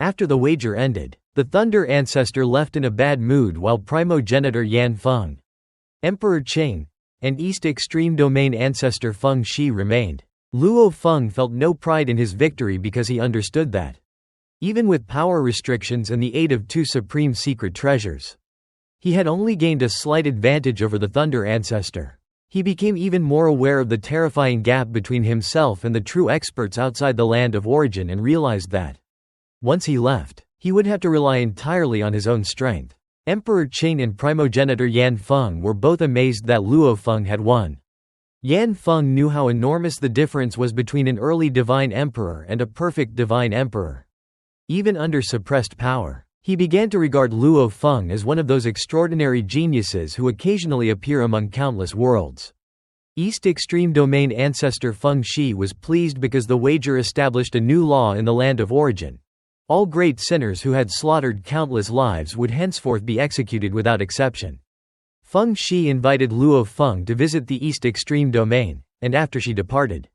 After the wager ended, the Thunder Ancestor left in a bad mood while Primogenitor Yan Feng, Emperor Qing, and East Extreme Domain Ancestor Feng Shi remained. Luo Feng felt no pride in his victory because he understood that, even with power restrictions and the aid of two supreme secret treasures, he had only gained a slight advantage over the Thunder Ancestor. He became even more aware of the terrifying gap between himself and the true experts outside the land of origin and realized that, once he left, he would have to rely entirely on his own strength. Emperor Qing and Primogenitor Yan Feng were both amazed that Luo Feng had won. Yan Feng knew how enormous the difference was between an early divine emperor and a perfect divine emperor. Even under suppressed power, he began to regard Luo Feng as one of those extraordinary geniuses who occasionally appear among countless worlds. East Extreme Domain Ancestor Feng Shi was pleased because the wager established a new law in the land of origin. All great sinners who had slaughtered countless lives would henceforth be executed without exception. Feng Shi invited Luo Feng to visit the East Extreme Domain, and after she departed,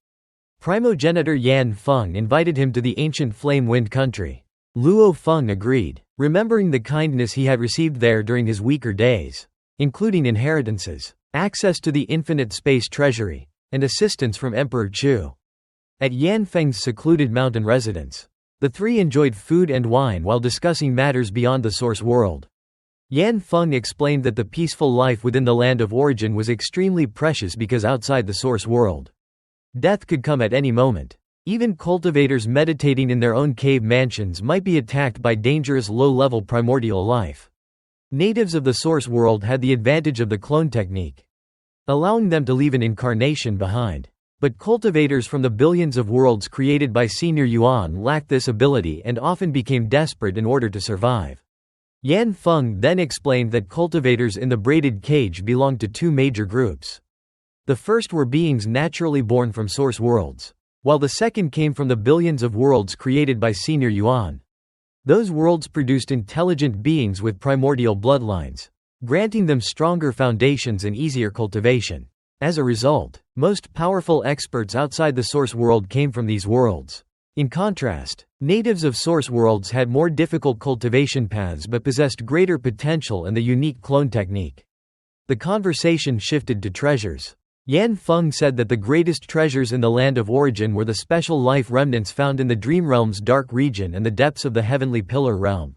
Primogenitor Yan Feng invited him to the ancient Flame Wind country. Luo Feng agreed, remembering the kindness he had received there during his weaker days, including inheritances, access to the infinite space treasury, and assistance from Emperor Chu. At Yan Feng's secluded mountain residence, the three enjoyed food and wine while discussing matters beyond the source world. Yan Feng explained that the peaceful life within the land of origin was extremely precious because outside the source world, death could come at any moment. Even cultivators meditating in their own cave mansions might be attacked by dangerous low-level primordial life. Natives of the source world had the advantage of the clone technique, allowing them to leave an incarnation behind. But cultivators from the billions of worlds created by Senior Yuan lacked this ability and often became desperate in order to survive. Yan Feng then explained that cultivators in the braided cage belonged to two major groups. The first were beings naturally born from source worlds, while the second came from the billions of worlds created by Senior Yuan. Those worlds produced intelligent beings with primordial bloodlines, granting them stronger foundations and easier cultivation. As a result, most powerful experts outside the source world came from these worlds. In contrast, natives of source worlds had more difficult cultivation paths but possessed greater potential and the unique clone technique. The conversation shifted to treasures. Yan Feng said that the greatest treasures in the land of origin were the special life remnants found in the Dream Realm's dark region and the depths of the Heavenly Pillar realm.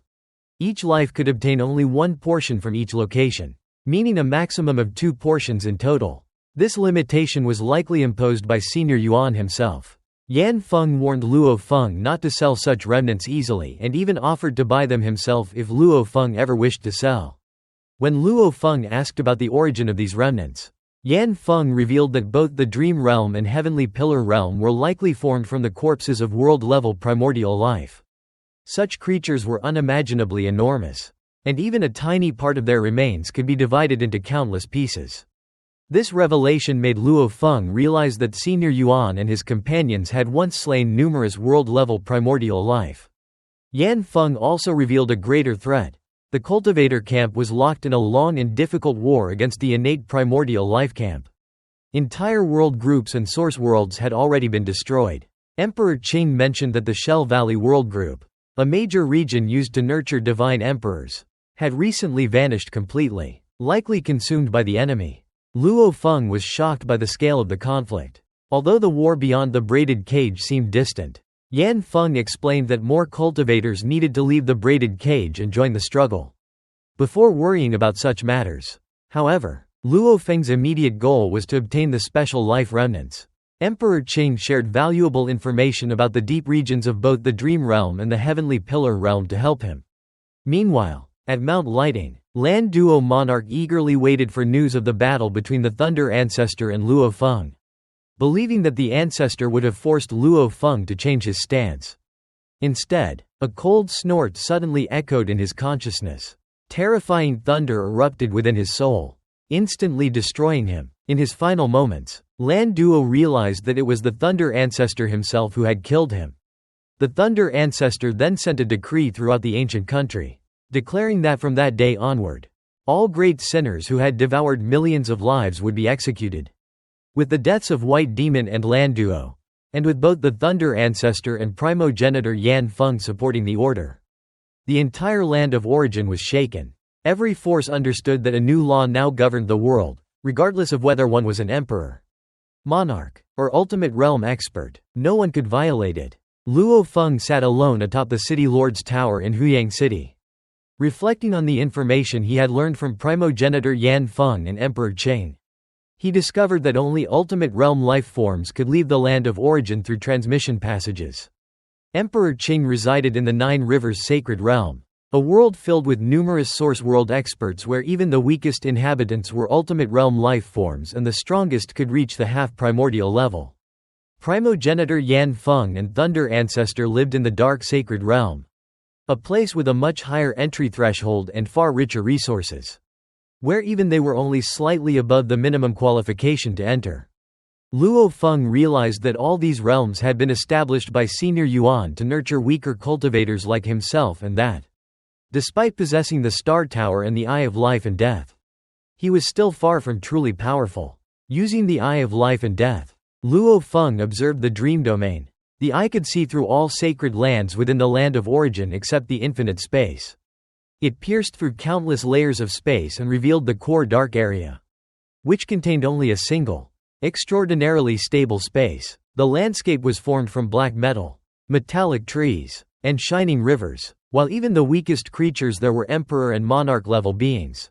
Each life could obtain only one portion from each location, meaning a maximum of 2 portions in total. This limitation was likely imposed by Senior Yuan himself. Yan Feng warned Luo Feng not to sell such remnants easily and even offered to buy them himself if Luo Feng ever wished to sell. When Luo Feng asked about the origin of these remnants, Yan Feng revealed that both the Dream Realm and Heavenly Pillar Realm were likely formed from the corpses of world-level primordial life. Such creatures were unimaginably enormous, and even a tiny part of their remains could be divided into countless pieces. This revelation made Luo Feng realize that Senior Yuan and his companions had once slain numerous world-level primordial life. Yan Feng also revealed a greater threat. The cultivator camp was locked in a long and difficult war against the innate primordial life camp. Entire world groups and source worlds had already been destroyed. Emperor Qing mentioned that the Shell Valley World Group, a major region used to nurture divine emperors, had recently vanished completely, likely consumed by the enemy. Luo Feng was shocked by the scale of the conflict. Although the war beyond the braided cage seemed distant, Yan Feng explained that more cultivators needed to leave the braided cage and join the struggle before worrying about such matters. However, Luo Feng's immediate goal was to obtain the special life remnants. Emperor Qing shared valuable information about the deep regions of both the Dream Realm and the Heavenly Pillar Realm to help him. Meanwhile, at Mount Lighting, Lan Duo Monarch eagerly waited for news of the battle between the Thunder Ancestor and Luo Feng, believing that the Ancestor would have forced Luo Feng to change his stance. Instead, a cold snort suddenly echoed in his consciousness. Terrifying thunder erupted within his soul, instantly destroying him. In his final moments, Lan Duo realized that it was the Thunder Ancestor himself who had killed him. The Thunder Ancestor then sent a decree throughout the ancient country, declaring that from that day onward, all great sinners who had devoured millions of lives would be executed. With the deaths of White Demon and Lan Duo, and with both the Thunder Ancestor and Primogenitor Yan Feng supporting the order, The entire land of origin was shaken. Every force understood that a new law now governed the world, regardless of whether one was an emperor, monarch, or ultimate realm expert. No one could violate it. Luo Feng sat alone atop the city lord's tower in Huyang City. Reflecting on the information he had learned from primogenitor Yan Feng and Emperor Qing, he discovered that only ultimate realm life forms could leave the land of origin through transmission passages. Emperor Qing resided in the Nine Rivers Sacred Realm, a world filled with numerous source world experts where even the weakest inhabitants were ultimate realm life forms and the strongest could reach the half-primordial level. Primogenitor Yan Feng and Thunder Ancestor lived in the Dark Sacred Realm, a place with a much higher entry threshold and far richer resources, where even they were only slightly above the minimum qualification to enter. Luo Feng realized that all these realms had been established by Senior Yuan to nurture weaker cultivators like himself and that, despite possessing the Star Tower and the Eye of Life and Death, he was still far from truly powerful. Using the Eye of Life and Death, Luo Feng observed the dream domain. The eye could see through all sacred lands within the land of origin except the infinite space. It pierced through countless layers of space and revealed the core dark area, which contained only a single, extraordinarily stable space. The landscape was formed from black metal, metallic trees, and shining rivers, while even the weakest creatures there were emperor and monarch level beings.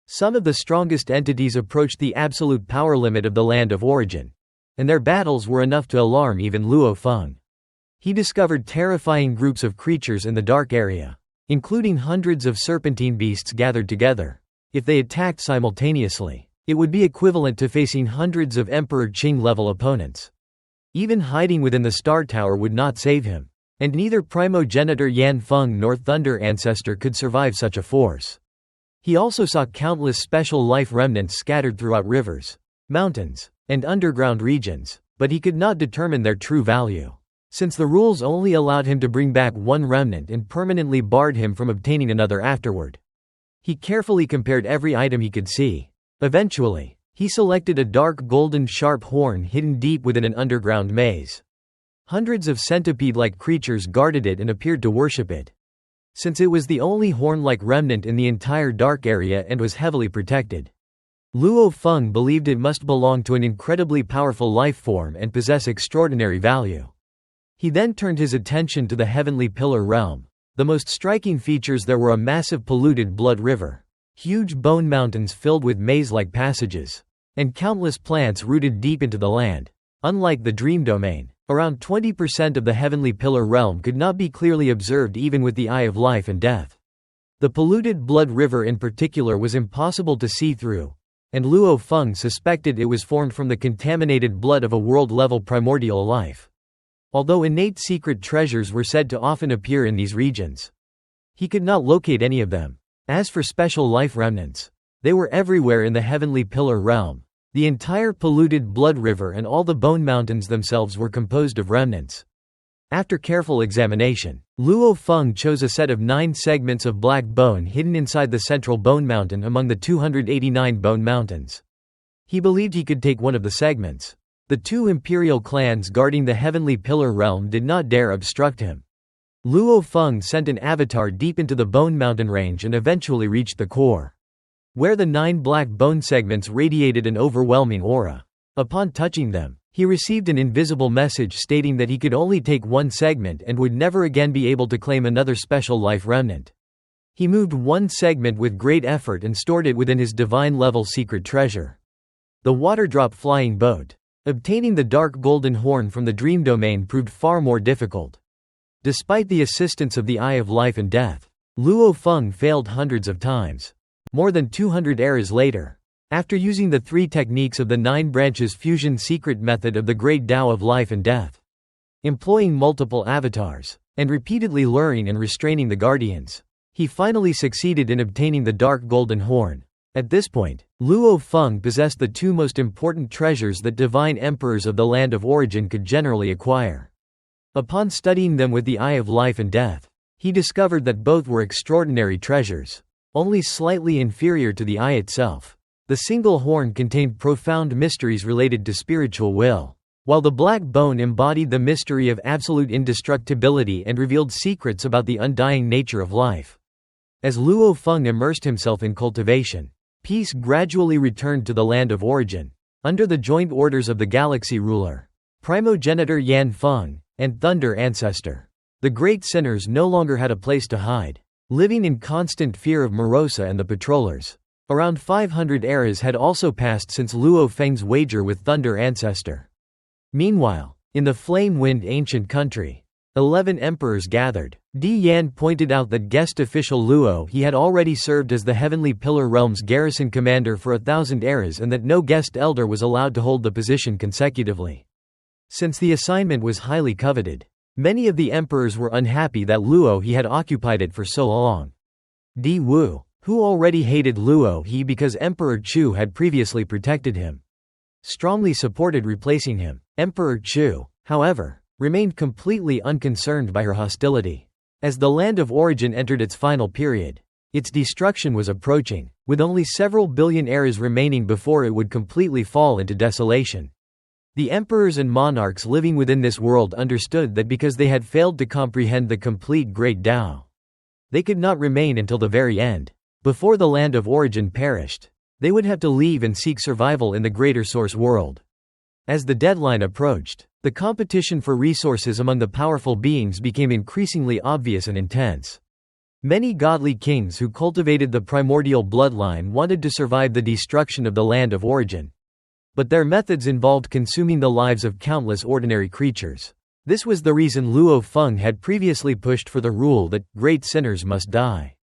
Some of the strongest entities approached the absolute power limit of the land of origin, and their battles were enough to alarm even Luo Feng. He discovered terrifying groups of creatures in the dark area, including hundreds of serpentine beasts gathered together. If they attacked simultaneously, it would be equivalent to facing hundreds of Emperor Qing-level opponents. Even hiding within the Star Tower would not save him, and neither primogenitor Yan Feng nor Thunder Ancestor could survive such a force. He also saw countless special life remnants scattered throughout rivers, mountains, and underground regions, but he could not determine their true value, since the rules only allowed him to bring back one remnant and permanently barred him from obtaining another afterward. He carefully compared every item he could see. Eventually, he selected a dark golden sharp horn hidden deep within an underground maze. Hundreds of centipede-like creatures guarded it and appeared to worship it. Since it was the only horn-like remnant in the entire dark area and was heavily protected, Luo Feng believed it must belong to an incredibly powerful life form and possess extraordinary value. He then turned his attention to the Heavenly Pillar realm. The most striking features there were a massive polluted blood river, huge bone mountains filled with maze-like passages, and countless plants rooted deep into the land. Unlike the dream domain, around 20% of the Heavenly Pillar realm could not be clearly observed even with the Eye of Life and Death. The polluted blood river in particular was impossible to see through, and Luo Feng suspected it was formed from the contaminated blood of a world-level primordial life. Although innate secret treasures were said to often appear in these regions, he could not locate any of them. As for special life remnants, they were everywhere in the Heavenly Pillar realm. The entire polluted blood river and all the bone mountains themselves were composed of remnants. After careful examination, Luo Feng chose a set of 9 segments of black bone hidden inside the central bone mountain among the 289 bone mountains. He believed he could take one of the segments. The 2 imperial clans guarding the Heavenly Pillar realm did not dare obstruct him. Luo Feng sent an avatar deep into the Bone Mountain range and eventually reached the core, where the 9 black bone segments radiated an overwhelming aura. Upon touching them, he received an invisible message stating that he could only take one segment and would never again be able to claim another special life remnant. He moved one segment with great effort and stored it within his divine-level secret treasure, the Waterdrop Flying Boat. Obtaining the dark golden horn from the dream domain proved far more difficult. Despite the assistance of the Eye of Life and Death, Luo Feng failed hundreds of times. More than 200 eras later, after using the 3 techniques of the 9 branches fusion secret method of the Great Tao of Life and Death, employing multiple avatars, and repeatedly luring and restraining the guardians, he finally succeeded in obtaining the dark golden horn. At this point, Luo Feng possessed the 2 most important treasures that divine emperors of the land of origin could generally acquire. Upon studying them with the Eye of Life and Death, he discovered that both were extraordinary treasures, only slightly inferior to the eye itself. The single horn contained profound mysteries related to spiritual will, while the black bone embodied the mystery of absolute indestructibility and revealed secrets about the undying nature of life. As Luo Feng immersed himself in cultivation, peace gradually returned to the land of origin. Under the joint orders of the galaxy ruler, primogenitor Yan Feng, and Thunder Ancestor, the great sinners no longer had a place to hide, living in constant fear of Morosa and the patrollers. Around 500 eras had also passed since Luo Feng's wager with Thunder Ancestor. Meanwhile, in the flame-wind ancient country, 11 emperors gathered. Di Yan pointed out that guest official Luo he had already served as the Heavenly Pillar Realm's garrison commander for 1,000 eras and that no guest elder was allowed to hold the position consecutively. Since the assignment was highly coveted, many of the emperors were unhappy that Luo he had occupied it for so long. Di Wu, who already hated Luo he because Emperor Chu had previously protected him, strongly supported replacing him. Emperor Chu, however, remained completely unconcerned by her hostility. As the land of origin entered its final period, its destruction was approaching, with only several billion eras remaining before it would completely fall into desolation. The emperors and monarchs living within this world understood that because they had failed to comprehend the complete Great Tao, they could not remain until the very end. Before the land of origin perished, they would have to leave and seek survival in the greater source world. As the deadline approached, the competition for resources among the powerful beings became increasingly obvious and intense. Many godly kings who cultivated the primordial bloodline wanted to survive the destruction of the land of origin. But their methods involved consuming the lives of countless ordinary creatures. This was the reason Luo Feng had previously pushed for the rule that great sinners must die,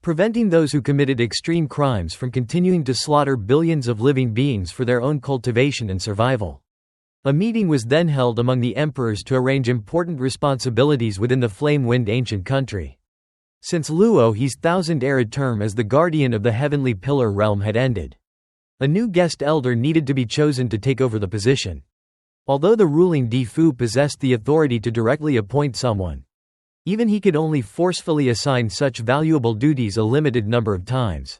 preventing those who committed extreme crimes from continuing to slaughter billions of living beings for their own cultivation and survival. A meeting was then held among the emperors to arrange important responsibilities within the flame-wind ancient country. Since Luo He's 1,000-era term as the guardian of the Heavenly Pillar realm had ended, a new guest elder needed to be chosen to take over the position. Although the ruling Di Fu possessed the authority to directly appoint someone, even he could only forcefully assign such valuable duties a limited number of times.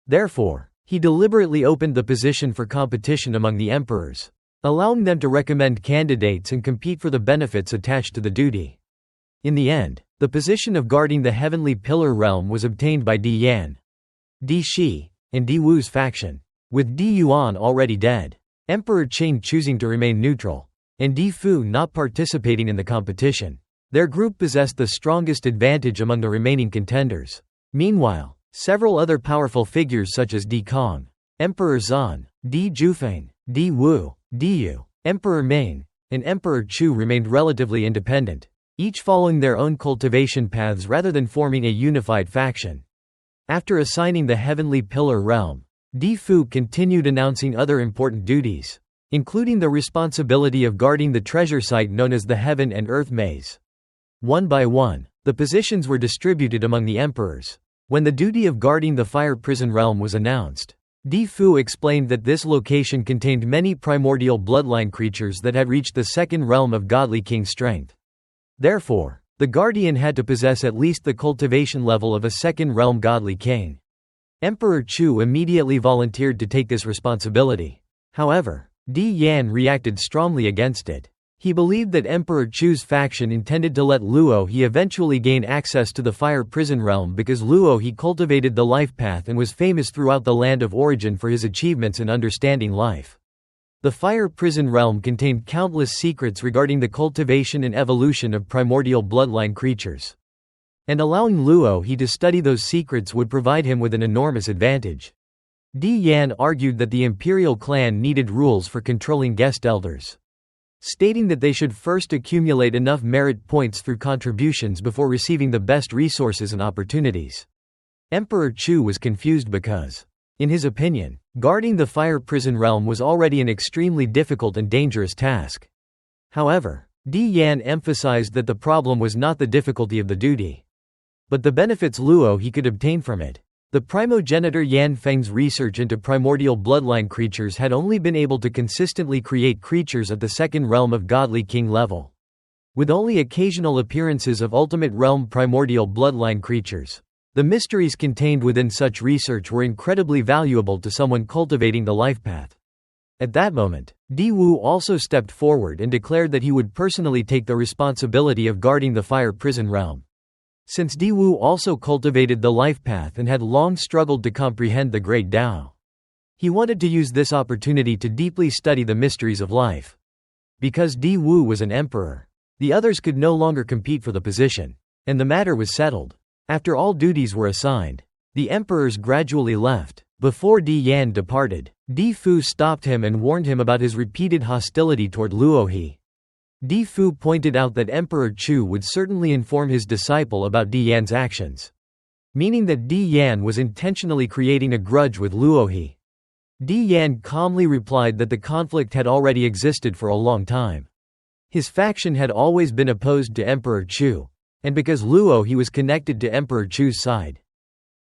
Therefore, he deliberately opened the position for competition among the emperors, allowing them to recommend candidates and compete for the benefits attached to the duty. In the end, the position of guarding the Heavenly Pillar realm was obtained by Di Yan, Di Shi, and Di Wu's faction, with Di Yuan already dead, Emperor Qing choosing to remain neutral, and Di Fu not participating in the competition. Their group possessed the strongest advantage among the remaining contenders. Meanwhile, several other powerful figures such as Di Kong, Emperor Zan, Di Jufeng, Di Wu, Di Yu, Emperor Ming, and Emperor Chu remained relatively independent, each following their own cultivation paths rather than forming a unified faction. After assigning the Heavenly Pillar realm, Di Fu continued announcing other important duties, including the responsibility of guarding the treasure site known as the Heaven and Earth Maze. One by one, the positions were distributed among the emperors. When the duty of guarding the fire prison realm was announced, Di Fu explained that this location contained many primordial bloodline creatures that had reached the second realm of godly king strength. Therefore, the guardian had to possess at least the cultivation level of a second realm godly king. Emperor Chu immediately volunteered to take this responsibility. However, Di Yan reacted strongly against it. He believed that Emperor Chu's faction intended to let Luo He eventually gain access to the fire prison realm because Luo He cultivated the life path and was famous throughout the land of origin for his achievements in understanding life. The fire prison realm contained countless secrets regarding the cultivation and evolution of primordial bloodline creatures. And allowing Luo He to study those secrets would provide him with an enormous advantage. Di Yan argued that the imperial clan needed rules for controlling guest elders, stating that they should first accumulate enough merit points through contributions before receiving the best resources and opportunities. Emperor Chu was confused because, in his opinion, guarding the fire prison realm was already an extremely difficult and dangerous task. However, Di Yan emphasized that the problem was not the difficulty of the duty, but the benefits Luo He could obtain from it. The primogenitor Yan Feng's research into primordial bloodline creatures had only been able to consistently create creatures at the second realm of godly king level, with only occasional appearances of ultimate realm primordial bloodline creatures. The mysteries contained within such research were incredibly valuable to someone cultivating the life path. At that moment, Di Wu also stepped forward and declared that he would personally take the responsibility of guarding the fire prison realm. Since Di Wu also cultivated the life path and had long struggled to comprehend the great Tao, he wanted to use this opportunity to deeply study the mysteries of life. Because Di Wu was an emperor, the others could no longer compete for the position, and the matter was settled. After all duties were assigned, the emperors gradually left. Before Di Yan departed, Di Fu stopped him and warned him about his repeated hostility toward Luo He. Di Fu pointed out that Emperor Chu would certainly inform his disciple about Di Yan's actions, meaning that Di Yan was intentionally creating a grudge with Luo He. Di Yan calmly replied that the conflict had already existed for a long time. His faction had always been opposed to Emperor Chu, and because Luo He was connected to Emperor Chu's side,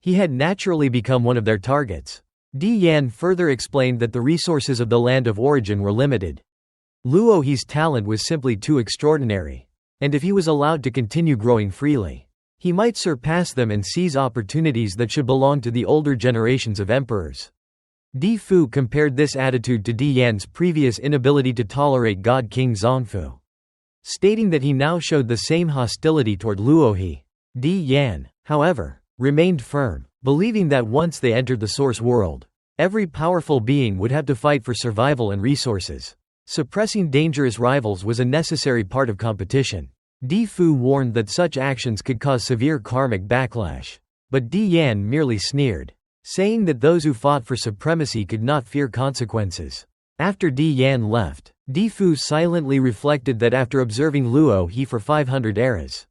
he had naturally become one of their targets. Di Yan further explained that the resources of the land of origin were limited. Luo He's talent was simply too extraordinary, and if he was allowed to continue growing freely, he might surpass them and seize opportunities that should belong to the older generations of emperors. Di Fu compared this attitude to Di Yan's previous inability to tolerate God King Zongfu, stating that he now showed the same hostility toward Luo He. Di Yan, however, remained firm, believing that once they entered the source world, every powerful being would have to fight for survival and resources. Suppressing dangerous rivals was a necessary part of competition. Di Fu warned that such actions could cause severe karmic backlash, but Di Yan merely sneered, saying that those who fought for supremacy could not fear consequences. After Di Yan left, Di Fu silently reflected that after observing Luo He for 500 eras,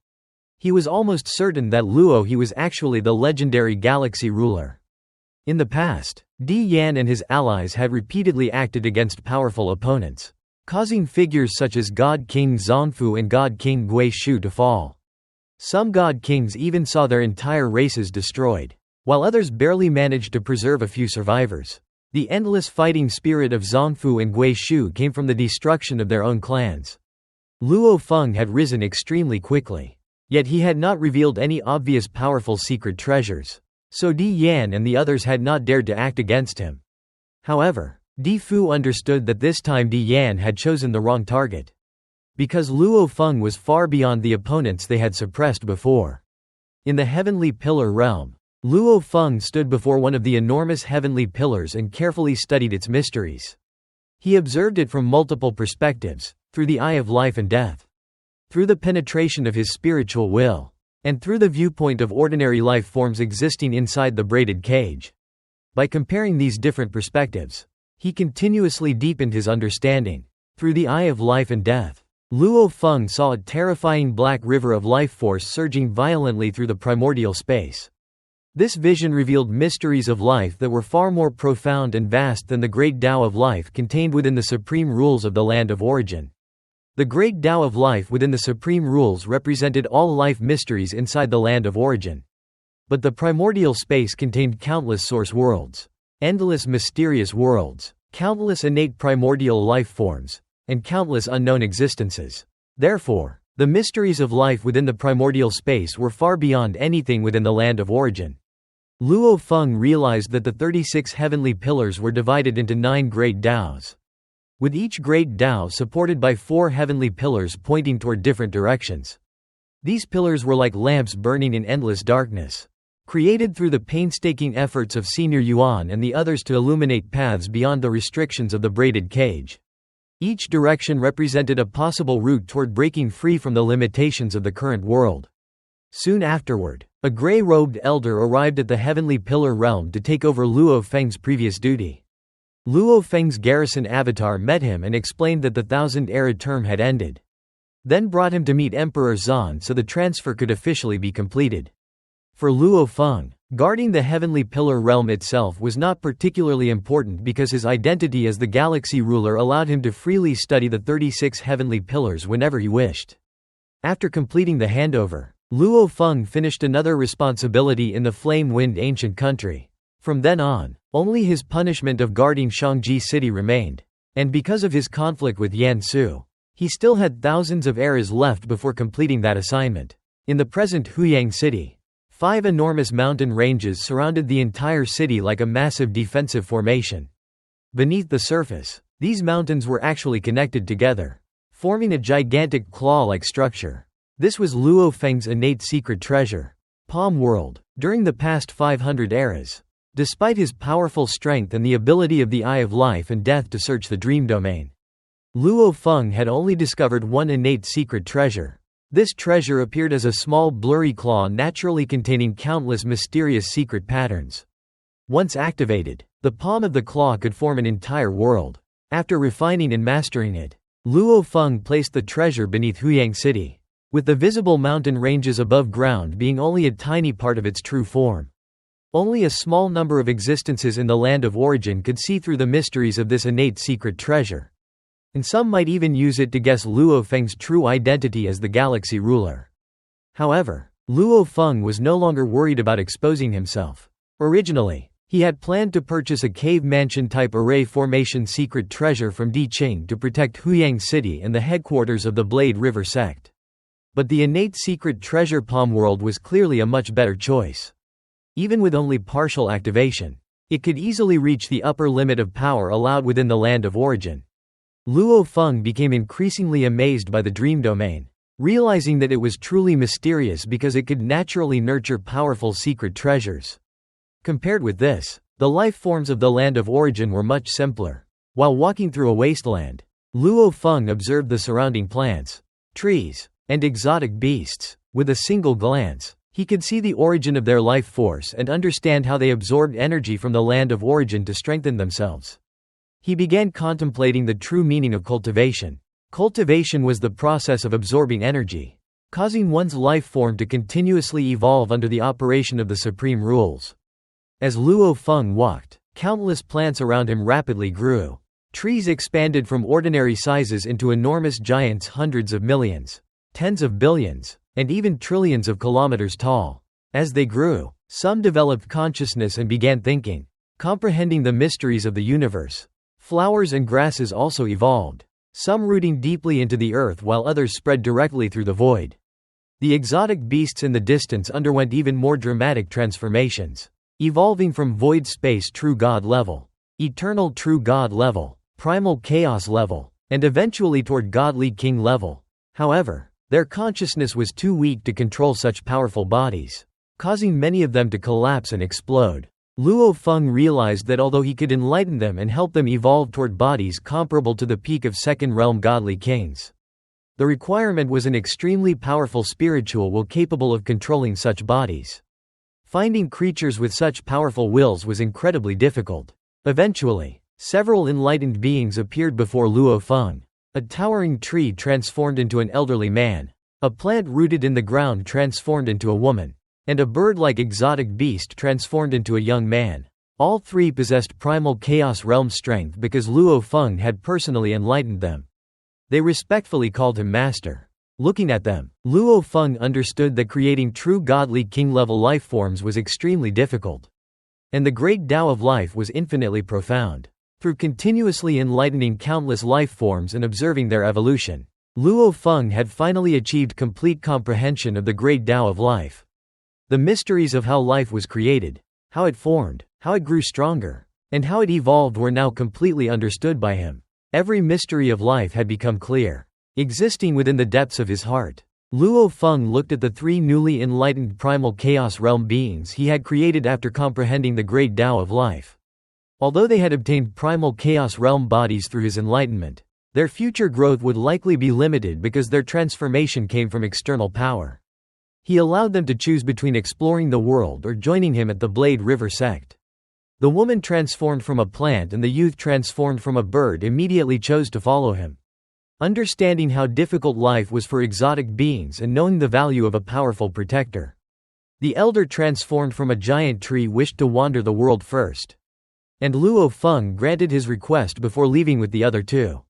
he was almost certain that Luo He was actually the legendary galaxy ruler. In the past, Di Yan and his allies had repeatedly acted against powerful opponents, causing figures such as God King Zongfu and God King Gui Shu to fall. Some God Kings even saw their entire races destroyed, while others barely managed to preserve a few survivors. The endless fighting spirit of Zongfu and Gui Shu came from the destruction of their own clans. Luo Feng had risen extremely quickly, yet he had not revealed any obvious powerful secret treasures, so Di Yan and the others had not dared to act against him. However, Di Fu understood that this time Di Yan had chosen the wrong target, because Luo Feng was far beyond the opponents they had suppressed before. In the Heavenly Pillar realm, Luo Feng stood before one of the enormous heavenly pillars and carefully studied its mysteries. He observed it from multiple perspectives, through the eye of life and death, through the penetration of his spiritual will, and through the viewpoint of ordinary life forms existing inside the braided cage. By comparing these different perspectives, he continuously deepened his understanding. Through the eye of life and death, Luo Feng saw a terrifying black river of life force surging violently through the primordial space. This vision revealed mysteries of life that were far more profound and vast than the great Tao of life contained within the supreme rules of the land of origin. The great Tao of life within the supreme rules represented all life mysteries inside the land of origin. But the primordial space contained countless source worlds, endless mysterious worlds, countless innate primordial life forms, and countless unknown existences. Therefore, the mysteries of life within the primordial space were far beyond anything within the land of origin. Luo Feng realized that the 36 heavenly pillars were divided into 9 great Taos, with each great Tao supported by 4 heavenly pillars pointing toward different directions. These pillars were like lamps burning in endless darkness, created through the painstaking efforts of Senior Yuan and the others to illuminate paths beyond the restrictions of the braided cage. Each direction represented a possible route toward breaking free from the limitations of the current world. Soon afterward, a gray-robed elder arrived at the heavenly pillar realm to take over Luo Feng's previous duty. Luo Feng's garrison avatar met him and explained that the 1,000-era term had ended, then brought him to meet Emperor Zan so the transfer could officially be completed. For Luo Feng, guarding the heavenly pillar realm itself was not particularly important because his identity as the galaxy ruler allowed him to freely study the 36 heavenly pillars whenever he wished. After completing the handover, Luo Feng finished another responsibility in the flame-wind ancient country. From then on, only his punishment of guarding Shangji City remained, and because of his conflict with Yan Su, he still had thousands of eras left before completing that assignment. In the present Huyang City, 5 enormous mountain ranges surrounded the entire city like a massive defensive formation. Beneath the surface, These mountains were actually connected together, forming a gigantic claw-like structure. This was Luo Feng's innate secret treasure, Palm World, during the past 500 eras. Despite his powerful strength and the ability of the Eye of Life and Death to search the dream domain, Luo Feng had only discovered one innate secret treasure. This treasure appeared as a small blurry claw naturally containing countless mysterious secret patterns. Once activated, the palm of the claw could form an entire world. After refining and mastering it, Luo Feng placed the treasure beneath Huyang City, with the visible mountain ranges above ground being only a tiny part of its true form. Only a small number of existences in the land of origin could see through the mysteries of this innate secret treasure. And some might even use it to guess Luo Feng's true identity as the galaxy ruler. However, Luo Feng was no longer worried about exposing himself. Originally, he had planned to purchase a cave mansion-type array formation secret treasure from Di Qing to protect Huyang City and the headquarters of the Blade River sect. But the innate secret treasure Palm World was clearly a much better choice. Even with only partial activation, it could easily reach the upper limit of power allowed within the land of origin. Luo Feng became increasingly amazed by the dream domain, realizing that it was truly mysterious because it could naturally nurture powerful secret treasures. Compared with this, the life forms of the land of origin were much simpler. While walking through a wasteland, Luo Feng observed the surrounding plants, trees, and exotic beasts. With a single glance, he could see the origin of their life force and understand how they absorbed energy from the land of origin to strengthen themselves. He began contemplating the true meaning of cultivation. Cultivation was the process of absorbing energy, causing one's life form to continuously evolve under the operation of the supreme rules. As Luo Feng walked, countless plants around him rapidly grew. Trees expanded from ordinary sizes into enormous giants hundreds of millions, tens of billions, and even trillions of kilometers tall. As they grew, some developed consciousness and began thinking, comprehending the mysteries of the universe. Flowers and grasses also evolved, some rooting deeply into the earth while others spread directly through the void. The exotic beasts in the distance underwent even more dramatic transformations, evolving from void space true god level, eternal true god level, primal chaos level, and eventually toward godly king level. However, their consciousness was too weak to control such powerful bodies, causing many of them to collapse and explode. Luo Feng realized that although he could enlighten them and help them evolve toward bodies comparable to the peak of second realm godly kings, the requirement was an extremely powerful spiritual will capable of controlling such bodies. Finding creatures with such powerful wills was incredibly difficult. Eventually, several enlightened beings appeared before Luo Feng. A towering tree transformed into an elderly man, a plant rooted in the ground transformed into a woman, and a bird-like exotic beast transformed into a young man. All three possessed primal chaos realm strength because Luo Feng had personally enlightened them. They respectfully called him master. Looking at them, Luo Feng understood that creating true godly king-level life forms was extremely difficult. And the great Tao of life was infinitely profound. Through continuously enlightening countless life forms and observing their evolution, Luo Feng had finally achieved complete comprehension of the great Tao of life. The mysteries of how life was created, how it formed, how it grew stronger, and how it evolved were now completely understood by him. Every mystery of life had become clear, existing within the depths of his heart. Luo Feng looked at the three newly enlightened primal chaos realm beings he had created after comprehending the great Tao of life. Although they had obtained primal chaos realm bodies through his enlightenment, their future growth would likely be limited because their transformation came from external power. He allowed them to choose between exploring the world or joining him at the Blade River sect. The woman transformed from a plant and the youth transformed from a bird immediately chose to follow him. Understanding how difficult life was for exotic beings and knowing the value of a powerful protector, the elder transformed from a giant tree wished to wander the world first. And Luo Feng granted his request before leaving with the other two.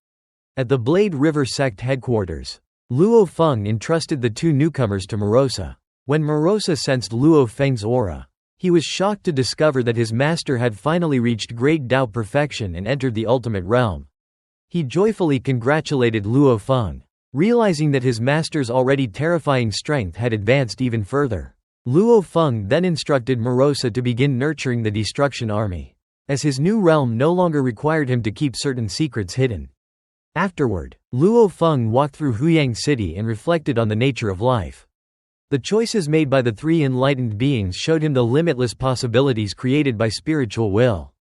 At the Blade River sect headquarters, Luo Feng entrusted the two newcomers to Morosa. When Morosa sensed Luo Feng's aura, he was shocked to discover that his master had finally reached great Tao perfection and entered the ultimate realm. He joyfully congratulated Luo Feng, realizing that his master's already terrifying strength had advanced even further. Luo Feng then instructed Morosa to begin nurturing the destruction army. as his new realm no longer required him to keep certain secrets hidden. Afterward, Luo Feng walked through Huyang City and reflected on the nature of life. The choices made by the three enlightened beings showed him the limitless possibilities created by spiritual will.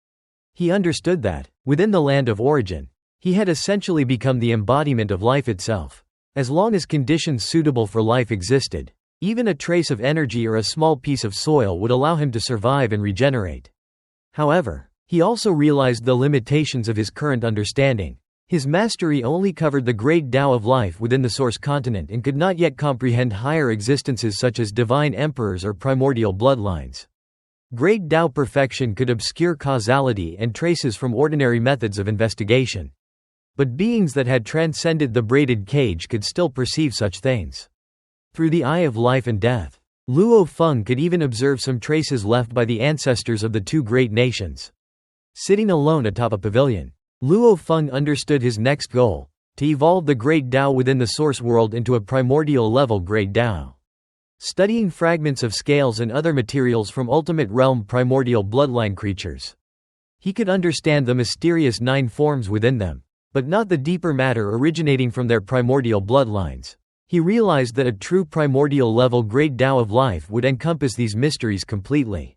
He understood that, within the land of origin, he had essentially become the embodiment of life itself. As long as conditions suitable for life existed, even a trace of energy or a small piece of soil would allow him to survive and regenerate. However, he also realized the limitations of his current understanding. His mastery only covered the great Tao of life within the source continent and could not yet comprehend higher existences such as divine emperors or primordial bloodlines. Great Tao perfection could obscure causality and traces from ordinary methods of investigation. But beings that had transcended the braided cage could still perceive such things. Through the eye of life and death, Luo Feng could even observe some traces left by the ancestors of the two great nations. Sitting alone atop a pavilion, Luo Feng understood his next goal: to evolve the great Tao within the source world into a primordial level great Tao. Studying fragments of scales and other materials from ultimate realm primordial bloodline creatures, he could understand the mysterious 9 forms within them, but not the deeper matter originating from their primordial bloodlines. He realized that a true primordial level great Tao of life would encompass these mysteries completely.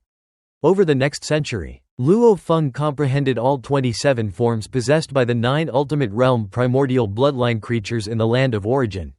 Over the next century, Luo Feng comprehended all 27 forms possessed by the 9 ultimate realm primordial bloodline creatures in the land of origin.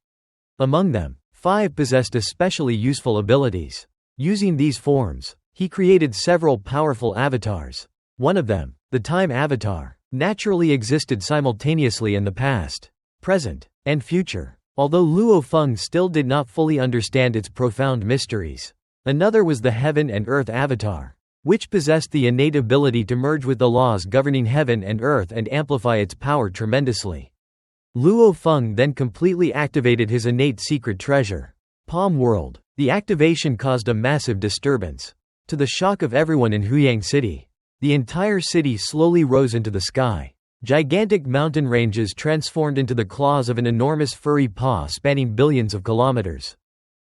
Among them, 5 possessed especially useful abilities. Using these forms, he created several powerful avatars. One of them, the Time Avatar, naturally existed simultaneously in the past, present, and future, although Luo Feng still did not fully understand its profound mysteries. Another was the Heaven and Earth Avatar, which possessed the innate ability to merge with the laws governing heaven and earth and amplify its power tremendously. Luo Feng then completely activated his innate secret treasure, Palm World. The activation caused a massive disturbance. To the shock of everyone in Huyang City, the entire city slowly rose into the sky. Gigantic mountain ranges transformed into the claws of an enormous furry paw spanning billions of kilometers.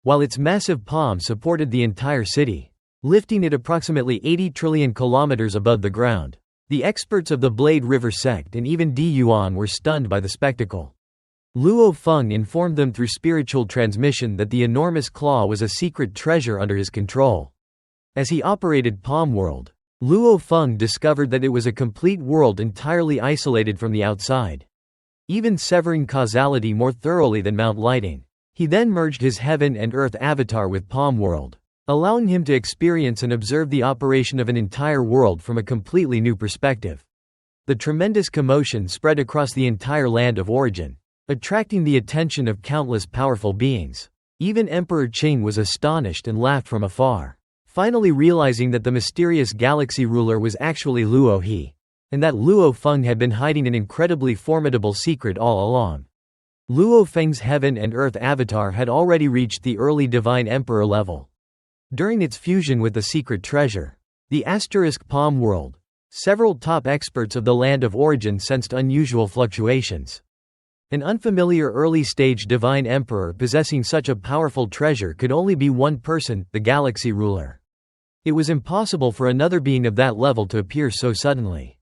While its massive palm supported the entire city, lifting it approximately 80 trillion kilometers above the ground. The experts of the Blade River sect and even Di Yuan were stunned by the spectacle. Luo Feng informed them through spiritual transmission that the enormous claw was a secret treasure under his control. As he operated Palm World, Luo Feng discovered that it was a complete world entirely isolated from the outside, even severing causality more thoroughly than Mount Lighting. He then merged his Heaven and Earth avatar with Palm World, allowing him to experience and observe the operation of an entire world from a completely new perspective. The tremendous commotion spread across the entire land of origin, attracting the attention of countless powerful beings. Even Emperor Qing was astonished and laughed from afar, finally realizing that the mysterious galaxy ruler was actually Luo He, and that Luo Feng had been hiding an incredibly formidable secret all along. Luo Feng's Heaven and Earth avatar had already reached the early Divine Emperor level. During its fusion with the secret treasure, the asterisk Palm World, several top experts of the land of origin sensed unusual fluctuations. An unfamiliar early-stage divine emperor possessing such a powerful treasure could only be one person, the galaxy ruler. It was impossible for another being of that level to appear so suddenly.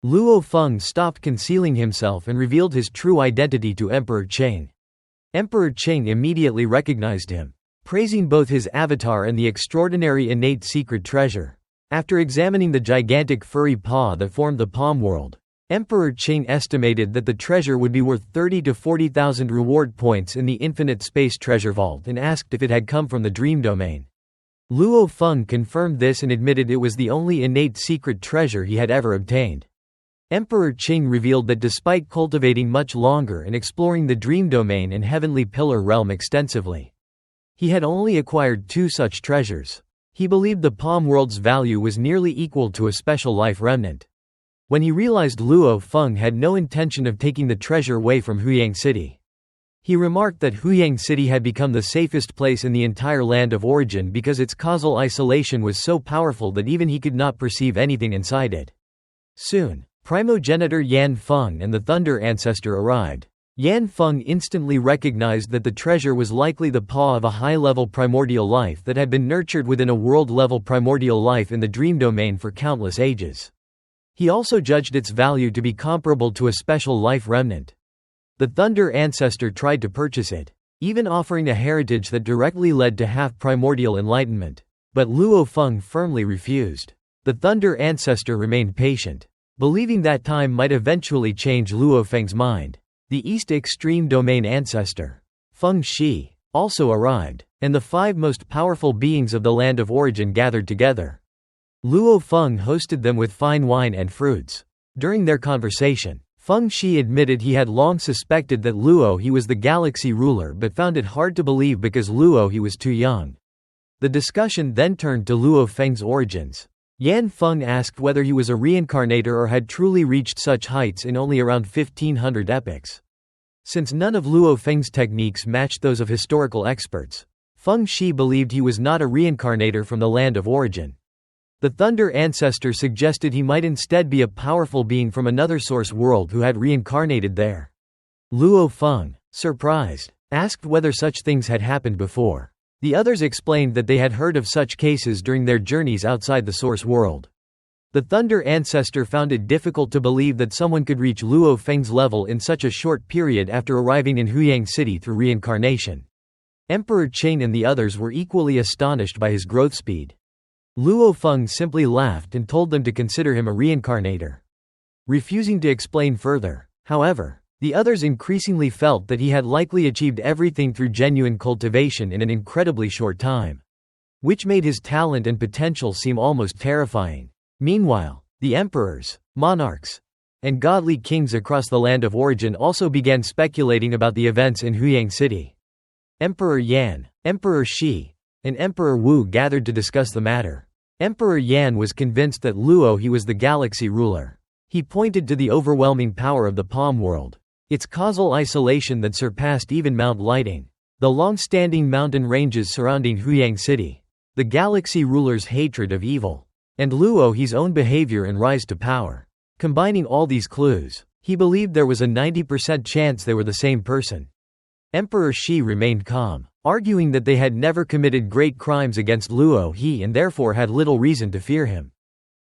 Luo Feng stopped concealing himself and revealed his true identity to Emperor Qing. Emperor Qing immediately recognized him, praising both his avatar and the extraordinary innate secret treasure. After examining the gigantic furry paw that formed the Palm World, Emperor Qing estimated that the treasure would be worth 30 to 40,000 reward points in the infinite space treasure vault and asked if it had come from the dream domain. Luo Feng confirmed this and admitted it was the only innate secret treasure he had ever obtained. Emperor Qing revealed that despite cultivating much longer and exploring the dream domain and heavenly pillar realm extensively, he had only acquired 2 such treasures. He believed the Palm World's value was nearly equal to a special life remnant. When he realized Luo Feng had no intention of taking the treasure away from Huyang City, he remarked that Huyang City had become the safest place in the entire land of origin because its causal isolation was so powerful that even he could not perceive anything inside it. Soon, primogenitor Yan Feng and the Thunder Ancestor arrived. Yan Feng instantly recognized that the treasure was likely the paw of a high-level primordial life that had been nurtured within a world-level primordial life in the dream domain for countless ages. He also judged its value to be comparable to a special life remnant. The Thunder Ancestor tried to purchase it, even offering a heritage that directly led to half-primordial enlightenment. But Luo Feng firmly refused. The Thunder Ancestor remained patient, believing that time might eventually change Luo Feng's mind. The East Extreme Domain Ancestor, Feng Shi, also arrived, and the 5 most powerful beings of the Land of Origin gathered together. Luo Feng hosted them with fine wine and fruits. During their conversation, Feng Shi admitted he had long suspected that Luo he was the galaxy ruler but found it hard to believe because Luo he was too young. The discussion then turned to Luo Feng's origins. Yan Feng asked whether he was a reincarnator or had truly reached such heights in only around 1500 epochs. Since none of Luo Feng's techniques matched those of historical experts, Feng Shi believed he was not a reincarnator from the Land of Origin. The Thunder Ancestor suggested he might instead be a powerful being from another source world who had reincarnated there. Luo Feng, surprised, asked whether such things had happened before. The others explained that they had heard of such cases during their journeys outside the source world. The Thunder Ancestor found it difficult to believe that someone could reach Luo Feng's level in such a short period after arriving in Huyang City through reincarnation. Emperor Qing and the others were equally astonished by his growth speed. Luo Feng simply laughed and told them to consider him a reincarnator, refusing to explain further. However, the others increasingly felt that he had likely achieved everything through genuine cultivation in an incredibly short time, which made his talent and potential seem almost terrifying. Meanwhile, the emperors, monarchs, and godly kings across the Land of Origin also began speculating about the events in Huyang City. Emperor Yan, Emperor Shi, and Emperor Wu gathered to discuss the matter. Emperor Yan was convinced that Luo he was the galaxy ruler. He pointed to the overwhelming power of the Palm world, its causal isolation that surpassed even Mount Lighting, the long-standing mountain ranges surrounding Huyang City, the galaxy ruler's hatred of evil, and Luo he's own behavior and rise to power. Combining all these clues, he believed there was a 90% chance they were the same person. Emperor Shi remained calm, arguing that they had never committed great crimes against Luo he and therefore had little reason to fear him.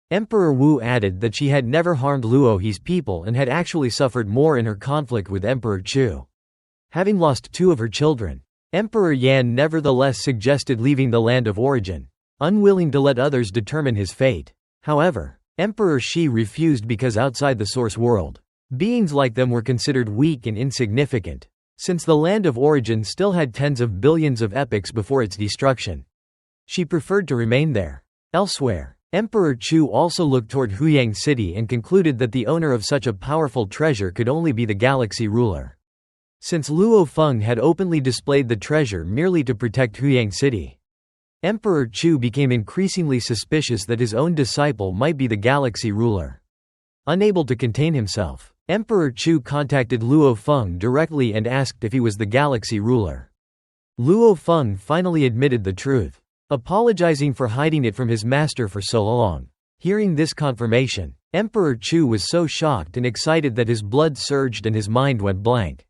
Emperor Wu added that she had never harmed Luo he's people and had actually suffered more in her conflict with Emperor Chu, having lost 2 of her children. Emperor Yan nevertheless suggested leaving the Land of Origin, unwilling to let others determine his fate. However, Emperor Shi refused because outside the source world, beings like them were considered weak and insignificant, since the Land of Origin still had tens of billions of epochs before its destruction. She preferred to remain there. Elsewhere, Emperor Chu also looked toward Huyang City and concluded that the owner of such a powerful treasure could only be the galaxy ruler, since Luo Feng had openly displayed the treasure merely to protect Huyang City. Emperor Chu became increasingly suspicious that his own disciple might be the galaxy ruler. Unable to contain himself, Emperor Chu contacted Luo Feng directly and asked if he was the galaxy ruler. Luo Feng finally admitted the truth, apologizing for hiding it from his master for so long. Hearing this confirmation, Emperor Chu was so shocked and excited that his blood surged and his mind went blank.